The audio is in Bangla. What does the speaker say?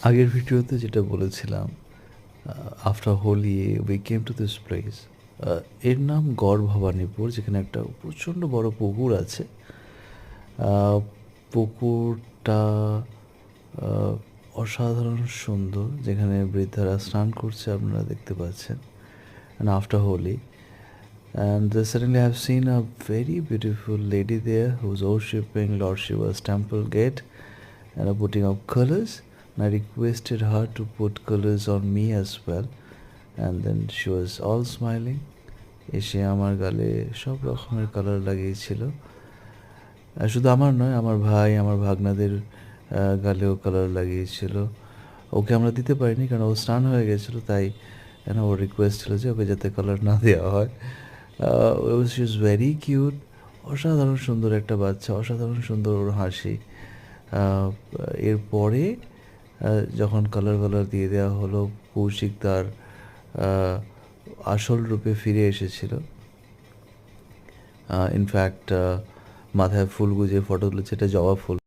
আগের ভিডিওতে যেটা বলেছিলাম, after Holi we came to this place. এর নাম গড় ভবানীপুর, যেখানে একটা প্রচণ্ড বড় পুকুর আছে। পুকুরটা অসাধারণ সুন্দর, যেখানে বৃদ্ধারা স্নান করছে আপনারা দেখতে পাচ্ছেন। And after Holi, and suddenly I've seen a very beautiful lady there who's worshipping Lord Shiva's temple gate and putting up colors. And I requested her to put colors on me as well, and then she was all smiling. এসে আমার গালে সব রকমের কালার লাগিয়েছিল। শুধু আমার নয়, আমার ভাই, আমার ভাগনাদের গালেও কালার লাগিয়েছিল। ওকে আমরা দিতে পারিনি, কারণ ও স্নান হয়ে গেছিলো, তাই ওর রিকোয়েস্ট ছিল যে ওকে যাতে কালার না দেওয়া হয়। শি ইজ ভেরি কিউট, অসাধারণ সুন্দর একটা বাচ্চা, অসাধারণ সুন্দর ওর হাসি। এরপরে যখন কালার দিয়ে দেওয়া হলো, কৌশিক তার আসল রূপে ফিরে এসেছিল। ইনফ্যাক্ট মাথায় ফুল গুজে ফটো তুলেছে, এটা জবা ফুল।